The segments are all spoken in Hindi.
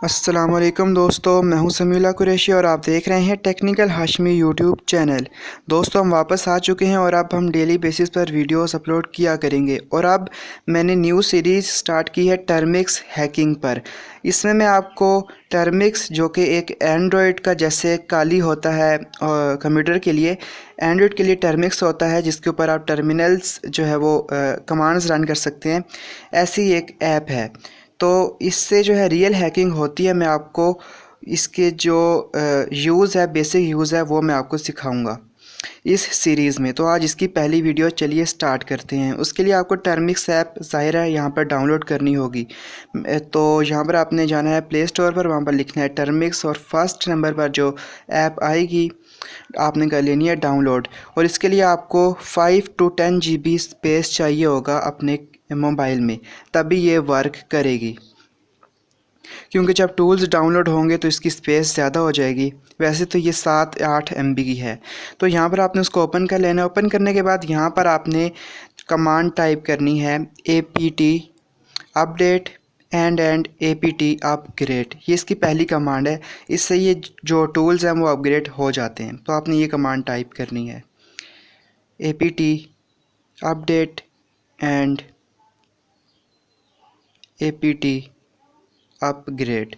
अस्सलामुअलैकुम दोस्तों, मैं हूं समीउल्लाह कुरैशी और आप देख रहे हैं टेक्निकल हाशमी यूट्यूब चैनल। दोस्तों, हम वापस आ चुके हैं और अब हम डेली बेसिस पर वीडियोस अपलोड किया करेंगे। और अब मैंने न्यू सीरीज़ स्टार्ट की है टर्मिक्स हैकिंग पर। इसमें मैं आपको टर्मिक्स, जो कि एक एंड्रॉयड का जैसे काली होता है कंप्यूटर के लिए, एंड्रॉयड के लिए टर्मिक्स होता है जिसके ऊपर आप टर्मिनल्स जो है वो कमांड्स रन कर सकते हैं, ऐसी एक ऐप है। तो इससे जो है रियल हैकिंग होती है। मैं आपको इसके जो यूज़ है, बेसिक यूज़ है, वो मैं आपको सिखाऊंगा इस सीरीज़ में। तो आज इसकी पहली वीडियो चलिए स्टार्ट करते हैं। उसके लिए आपको टर्मिक्स ऐप ज़ाहिर है यहाँ पर डाउनलोड करनी होगी। तो यहाँ पर आपने जाना है प्ले स्टोर पर, वहाँ पर लिखना है टर्मिक्स और फर्स्ट नंबर पर जो ऐप आएगी आपने कर लेनी है डाउनलोड। और इसके लिए आपको 5 to 10 GB स्पेस चाहिए होगा अपने मोबाइल में, तभी ये वर्क करेगी। क्योंकि जब टूल्स डाउनलोड होंगे तो इसकी स्पेस ज़्यादा हो जाएगी। वैसे तो ये 7-8 MB की है। तो यहाँ पर आपने उसको ओपन कर लेना है। ओपन करने के बाद यहाँ पर आपने कमांड टाइप करनी है apt update and apt upgrade. ये इसकी पहली कमांड है। इससे ये जो टूल्स हैं वो अपग्रेड हो जाते हैं। तो आपने ये कमांड टाइप करनी है apt update and apt upgrade.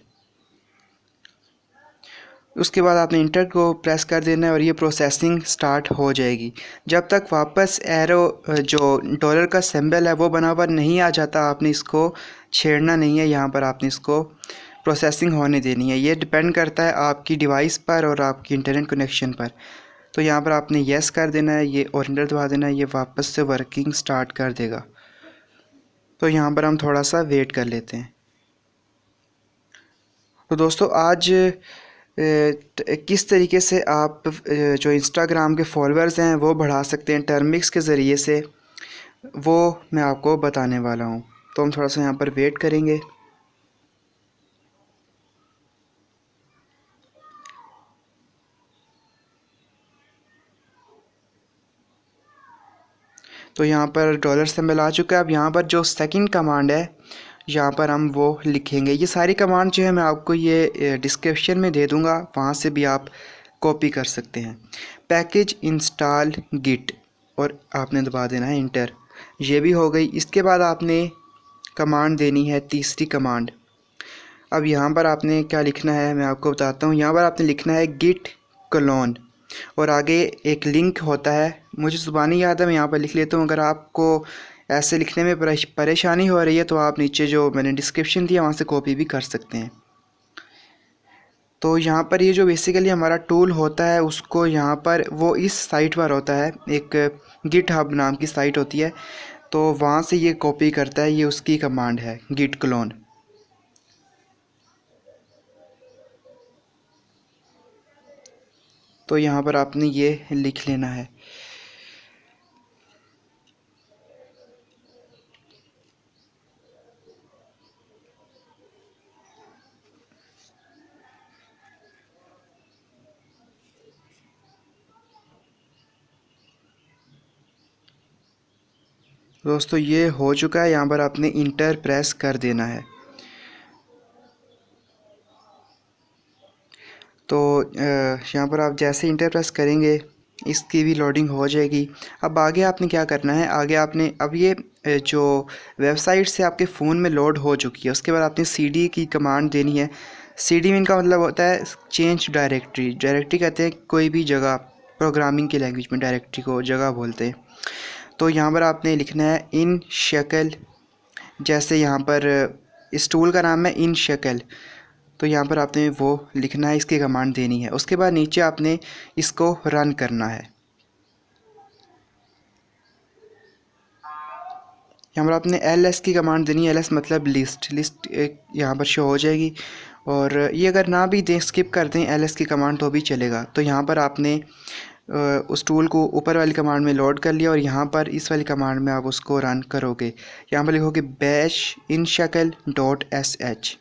उसके बाद आपने इंटर को प्रेस कर देना है और ये प्रोसेसिंग स्टार्ट हो जाएगी। जब तक वापस एरो जो डॉलर का सिंबल है वो बना हुआ नहीं आ जाता, आपने इसको छेड़ना नहीं है। यहाँ पर आपने इसको प्रोसेसिंग होने देनी है। ये डिपेंड करता है आपकी डिवाइस पर और आपकी इंटरनेट कनेक्शन पर। तो यहाँ पर आपने येस कर देना है ये और इंटर दबा देना है। ये वापस से वर्किंग स्टार्ट कर देगा। तो यहाँ पर हम थोड़ा सा वेट कर लेते हैं। तो दोस्तों, आज किस तरीके से आप जो इंस्टाग्राम के फॉलोअर्स हैं वो बढ़ा सकते हैं टर्मिक्स के ज़रिए से, वो मैं आपको बताने वाला हूँ। तो हम थोड़ा सा यहाँ पर वेट करेंगे। तो यहाँ पर डॉलर सिंबल आ चुका है। अब यहाँ पर जो सेकंड कमांड है यहाँ पर हम वो लिखेंगे। ये सारी कमांड जो है मैं आपको ये डिस्क्रिप्शन में दे दूँगा, वहाँ से भी आप कॉपी कर सकते हैं। पैकेज इंस्टॉल गिट और आपने दबा देना है इंटर। ये भी हो गई। इसके बाद आपने कमांड देनी है तीसरी कमांड। अब यहाँ पर आपने क्या लिखना है मैं आपको बताता हूँ। यहाँ पर आपने लिखना है गिट क्लोन और आगे एक लिंक होता है, मुझे ज़ुबानी याद है, मैं यहाँ पर लिख लेता हूँ। अगर आपको ऐसे लिखने में परेशानी हो रही है तो आप नीचे जो मैंने डिस्क्रिप्शन दिया वहाँ से कॉपी भी कर सकते हैं। तो यहाँ पर ये जो बेसिकली हमारा टूल होता है उसको यहाँ पर वो इस साइट पर होता है, एक गिट हब नाम की साइट होती है, तो वहाँ से ये कॉपी करता है। ये उसकी कमांड है गिट क्लोन। तो यहाँ पर आपने ये लिख लेना है। दोस्तों, ये हो चुका है। यहाँ पर आपने इंटर प्रेस कर देना है। तो यहाँ पर आप जैसे इंटर प्रेस करेंगे इसकी भी लोडिंग हो जाएगी। अब आगे आपने क्या करना है, आगे आपने अब ये जो वेबसाइट से आपके फ़ोन में लोड हो चुकी है, उसके बाद आपने cd की कमांड देनी है। cd में इनका मतलब होता है चेंज डायरेक्टरी। डायरेक्टरी कहते हैं कोई भी जगह, प्रोग्रामिंग की लैंग्वेज में डायरेक्टरी को जगह बोलते हैं। तो यहाँ पर आपने लिखना है इन शक्ल, जैसे यहाँ पर इस टूल का नाम है इन शक्ल, तो यहाँ पर आपने वो लिखना है, इसकी कमांड देनी है। उसके बाद नीचे आपने इसको रन करना है। यहाँ पर आपने ls की कमांड देनी है। ls मतलब लिस्ट यहाँ पर शो हो जाएगी। और ये अगर ना भी दें, स्किप कर दें ls की कमांड तो भी चलेगा। तो यहाँ पर आपने उस टूल को ऊपर वाली कमांड में लोड कर लिया और यहाँ पर इस वाली कमांड में आप उसको रन करोगे। यहाँ पर लिखोगे बैश inshakal.sh।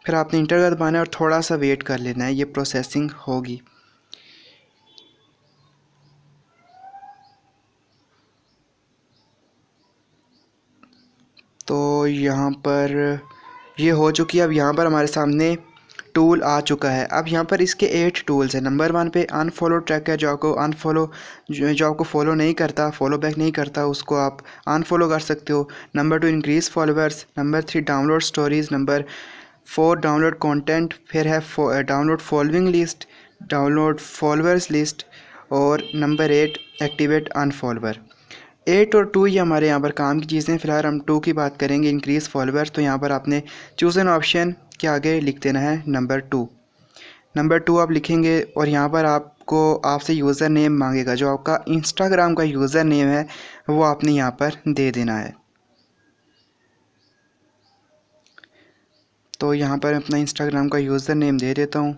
फिर आपने इंटर का दबाना है और थोड़ा सा वेट कर लेना है, ये प्रोसेसिंग होगी। तो यहाँ पर ये हो चुकी है। अब यहाँ पर हमारे सामने टूल आ चुका है। अब यहाँ पर इसके 8 टूल्स हैं। नंबर 1 पे अनफॉलो ट्रैक है, जो आपको फॉलो नहीं करता, फॉलो बैक नहीं करता, उसको आप अनफॉलो कर सकते हो। Number 2 increase followers. Number 3 download stories. Number 4 download content. फिर है download following list, download followers list, और नंबर 8 एक्टिवेट अनफॉलोअर। 8 और 2 ये हमारे यहाँ पर काम की चीज़ें। फ़िलहाल हम 2 की बात करेंगे, इंक्रीज़ फॉलोअर्स। तो यहाँ पर आपने चूज़ एन ऑप्शन के आगे लिख देना है नंबर 2। नंबर 2 आप लिखेंगे और यहाँ पर आपसे यूज़र नेम मांगेगा। जो आपका इंस्टाग्राम का यूज़र नेम है वो आपने यहाँ पर दे देना है। तो यहाँ पर अपना इंस्टाग्राम का यूज़र नेम दे देता हूँ।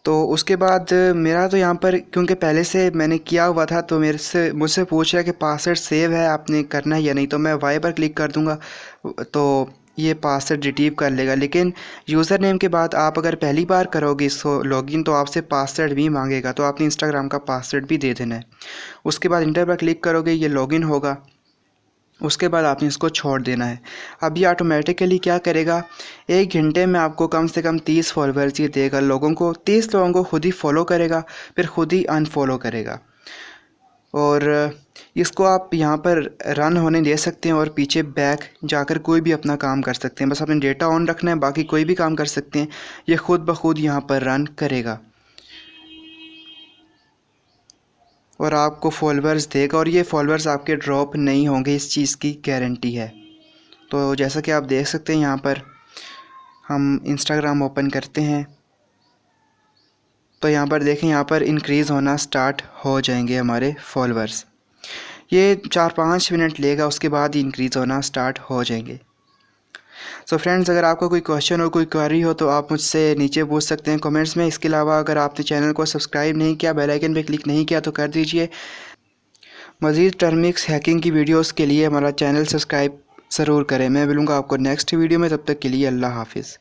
तो उसके बाद मेरा तो यहाँ पर क्योंकि पहले से मैंने किया हुआ था, तो मुझसे पूछ रहा है कि पासवर्ड सेव है, आपने करना है या नहीं। तो मैं वाई पर क्लिक कर दूँगा तो ये पासवर्ड रिट्रीव कर लेगा। लेकिन यूज़र नेम के बाद आप अगर पहली बार करोगे इसको लॉगिन, तो आपसे पासवर्ड भी मांगेगा। तो आपने इंस्टाग्राम का पासवर्ड भी दे देना है। उसके बाद इंटर पर क्लिक करोगे, ये लॉगिन होगा। उसके बाद आपने इसको छोड़ देना है। अब ये ऑटोमेटिकली क्या करेगा, 1 घंटे में आपको कम से कम 30 फॉलोअर्स ये देगा। 30 लोगों को खुद ही फॉलो करेगा, फिर खुद ही अनफॉलो करेगा। और इसको आप यहाँ पर रन होने दे सकते हैं और पीछे बैक जाकर कोई भी अपना काम कर सकते हैं। बस अपने डेटा ऑन रखना है, बाकी कोई भी काम कर सकते हैं। ये खुद ब खुद यहाँ पर रन करेगा और आपको फॉलोअर्स देगा, और ये फॉलोअर्स आपके ड्रॉप नहीं होंगे, इस चीज़ की गारंटी है। तो जैसा कि आप देख सकते हैं, यहाँ पर हम इंस्टाग्राम ओपन करते हैं तो यहाँ पर देखें, यहाँ पर इंक्रीज़ होना स्टार्ट हो जाएंगे हमारे फॉलोअर्स। ये 4-5 मिनट लेगा, उसके बाद ही इंक्रीज़ होना स्टार्ट हो जाएंगे। सो फ्रेंड्स, अगर आपका कोई क्वेश्चन और कोई क्वेरी हो तो आप मुझसे नीचे पूछ सकते हैं कमेंट्स में। इसके अलावा अगर आपने चैनल को सब्सक्राइब नहीं किया, बेल आइकन पे क्लिक नहीं किया तो कर दीजिए। मज़ीद टर्मिक्स हैकिंग की वीडियोस के लिए हमारा चैनल सब्सक्राइब ज़रूर करें। मैं मिलूँगा आपको नेक्स्ट वीडियो में, तब तक के लिए अल्लाह हाफिज़।